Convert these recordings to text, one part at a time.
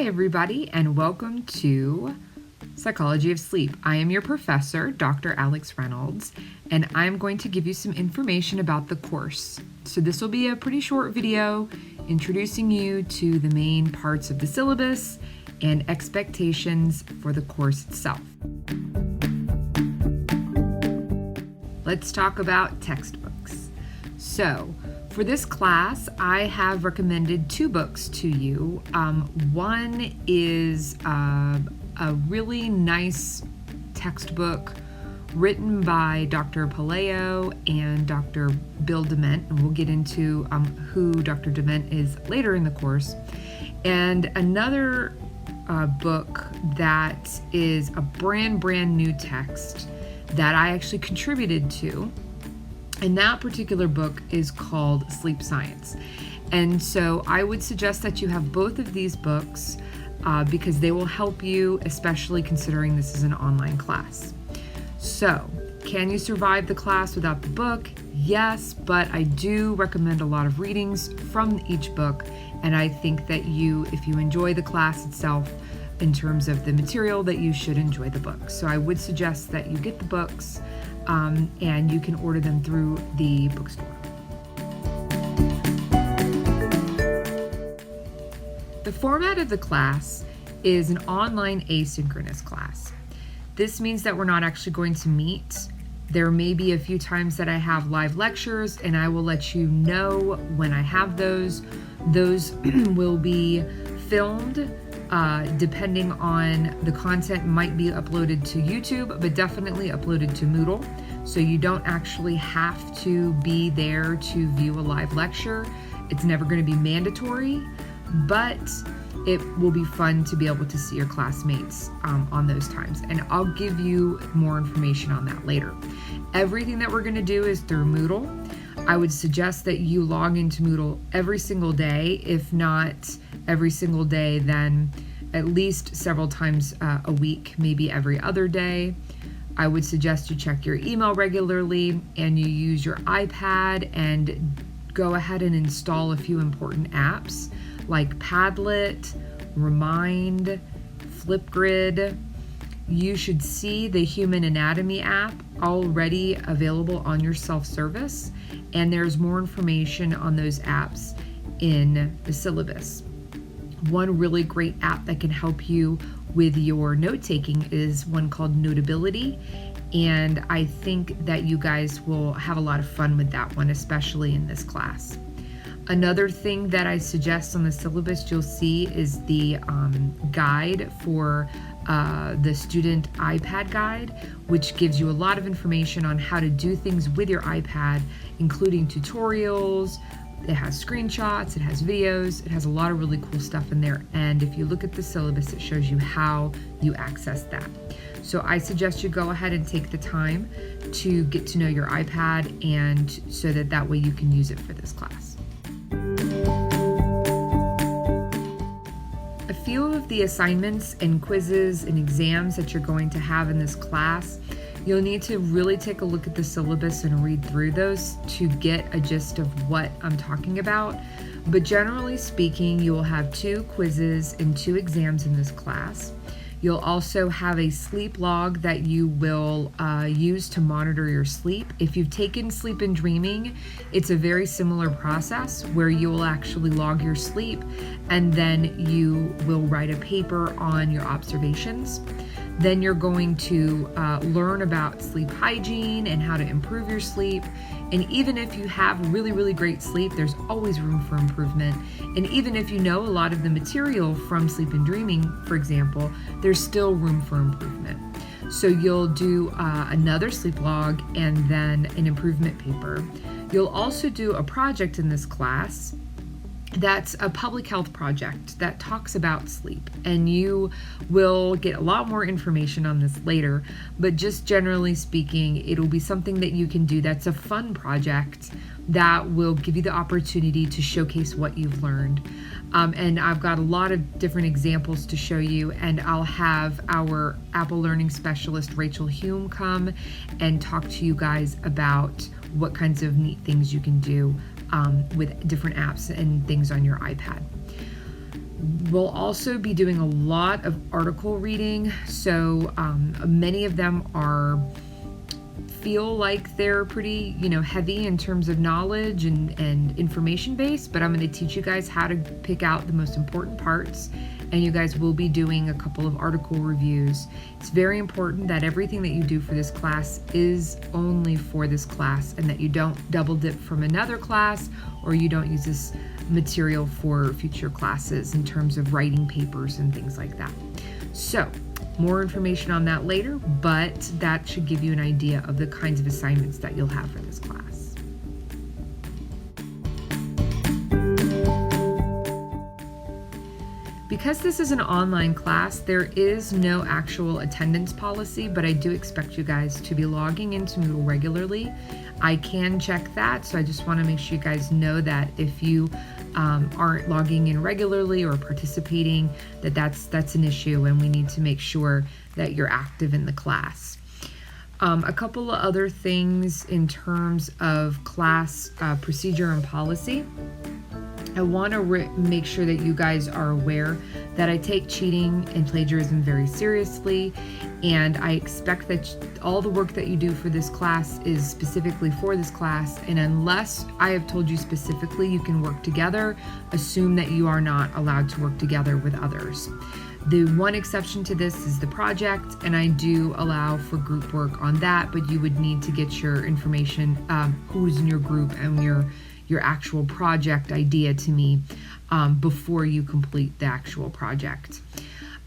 Hi, everybody, and welcome to Psychology of Sleep. I am your professor, Dr. Alex Reynolds, and I'm going to give you some information about the course. So this will be a pretty short video introducing you to the main parts of the syllabus and expectations for the course itself. Let's talk about textbooks. So, for this class, I have recommended two books to you. One is a really nice textbook written by Dr. Palaio and Dr. Bill Dement, and we'll get into who Dr. Dement is later in the course. And another book that is a brand new text that I actually contributed to. And that particular book is called Sleep Science. And so I would suggest that you have both of these books because they will help you, especially considering this is an online class. So, can you survive the class without the book? Yes, but I do recommend a lot of readings from each book. And I think that if you enjoy the class itself, in terms of the material, that you should enjoy the book. So I would suggest that you get the books and you can order them through the bookstore. The format of the class is an online asynchronous class. This means that we're not actually going to meet. There may be a few times that I have live lectures, and I will let you know when I have those. Those will be filmed. Depending on the content, might be uploaded to YouTube, but definitely uploaded to Moodle. So you don't actually have to be there to view a live lecture. It's never going to be mandatory, but it will be fun to be able to see your classmates on those times. And I'll give you more information on that later. Everything that we're going to do is through Moodle. I would suggest that you log into Moodle every single day. If not every single day, then at least several times a week, maybe every other day. I would suggest you check your email regularly and you use your iPad and go ahead and install a few important apps like Padlet, Remind, Flipgrid. You should see the Human Anatomy app already available on your self-service, and there's more information on those apps in the syllabus. One really great app that can help you with your note-taking is one called Notability, and I think that you guys will have a lot of fun with that one, especially in this class. Another thing that I suggest on the syllabus you'll see is the guide for the student iPad guide, which gives you a lot of information on how to do things with your iPad, including tutorials. It has screenshots, it has videos, it has a lot of really cool stuff in there. And if you look at the syllabus, it shows you how you access that. So I suggest you go ahead and take the time to get to know your iPad, and so that way you can use it for this class. A few of the assignments and quizzes and exams that you're going to have in this class, you'll need to really take a look at the syllabus and read through those to get a gist of what I'm talking about. But generally speaking, you will have 2 quizzes and 2 exams in this class. You'll also have a sleep log that you will use to monitor your sleep. If you've taken Sleep and Dreaming, it's a very similar process where you will actually log your sleep, and then you will write a paper on your observations. Then you're going to learn about sleep hygiene and how to improve your sleep. And even if you have really great sleep, there's always room for improvement. And even if you know a lot of the material from Sleep and Dreaming, for example, there's still room for improvement. So you'll do another sleep log and then an improvement paper. You'll also do a project in this class that's a public health project that talks about sleep, and you will get a lot more information on this later, but just generally speaking, it'll be something that you can do that's a fun project that will give you the opportunity to showcase what you've learned. And I've got a lot of different examples to show you, and I'll have our Apple Learning Specialist, Rachel Hume, come and talk to you guys about what kinds of neat things you can do with different apps and things on your iPad. We'll also be doing a lot of article reading, so many of them feel like they're pretty, heavy in terms of knowledge and information based, but I'm going to teach you guys how to pick out the most important parts, and you guys will be doing a couple of article reviews. It's very important that everything that you do for this class is only for this class, and that you don't double dip from another class, or you don't use this material for future classes in terms of writing papers and things like that. So more information on that later, but that should give you an idea of the kinds of assignments that you'll have for this class. Because this is an online class, there is no actual attendance policy, but I do expect you guys to be logging into Moodle regularly. I can check that, so I just want to make sure you guys know that if you aren't logging in regularly or participating, that's an issue, and we need to make sure that you're active in the class. A couple of other things in terms of class procedure and policy. I want to make sure that you guys are aware that I take cheating and plagiarism very seriously, and I expect that all the work that you do for this class is specifically for this class, and unless I have told you specifically you can work together, assume that you are not allowed to work together with others. The one exception to this is the project, and I do allow for group work on that, but you would need to get your information, who's in your group and your actual project idea to me before you complete the actual project.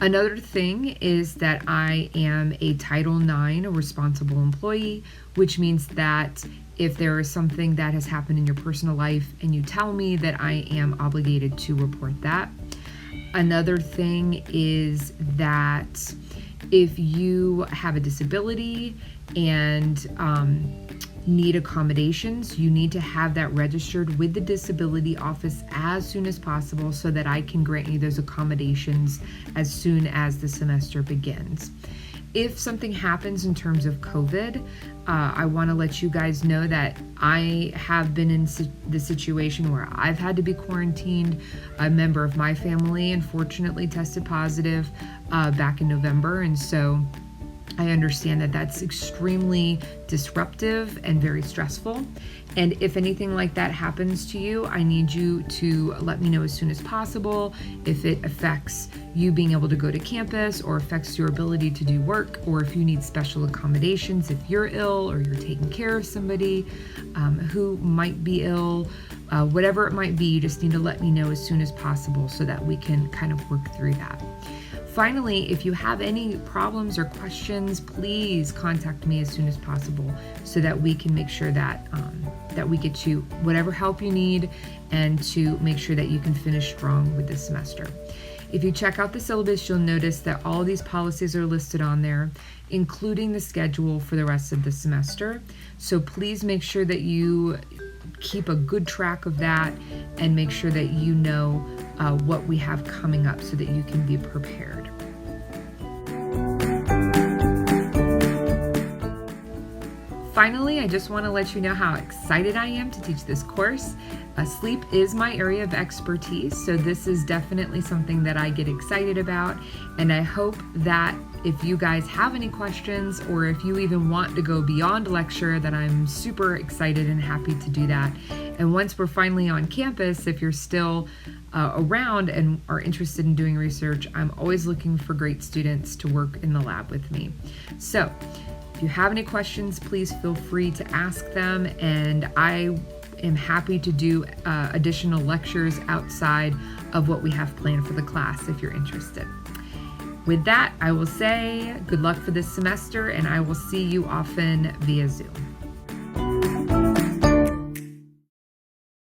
Another thing is that I am a Title IX, a responsible employee, which means that if there is something that has happened in your personal life and you tell me, that I am obligated to report that. Another thing is that if you have a disability and need accommodations, you need to have that registered with the disability office as soon as possible so that I can grant you those accommodations as soon as the semester begins. If something happens in terms of COVID, I want to let you guys know that I have been in the situation where I've had to be quarantined. A member of my family unfortunately tested positive back in November, and so I understand that that's extremely disruptive and very stressful. And if anything like that happens to you, I need you to let me know as soon as possible if it affects you being able to go to campus or affects your ability to do work, or if you need special accommodations if you're ill or you're taking care of somebody who might be ill. Whatever it might be, you just need to let me know as soon as possible so that we can kind of work through that. Finally, if you have any problems or questions, please contact me as soon as possible so that we can make sure that that we get you whatever help you need and to make sure that you can finish strong with this semester. If you check out the syllabus, you'll notice that all these policies are listed on there, including the schedule for the rest of the semester. So please make sure that you keep a good track of that and make sure that you know what we have coming up so that you can be prepared. Finally, I just want to let you know how excited I am to teach this course. Sleep is my area of expertise, so this is definitely something that I get excited about, and I hope that if you guys have any questions or if you even want to go beyond lecture, that I'm super excited and happy to do that. And once we're finally on campus, if you're still around and are interested in doing research, I'm always looking for great students to work in the lab with me. So if you have any questions, please feel free to ask them, and I am happy to do additional lectures outside of what we have planned for the class if you're interested. With that, I will say good luck for this semester, and I will see you often via Zoom.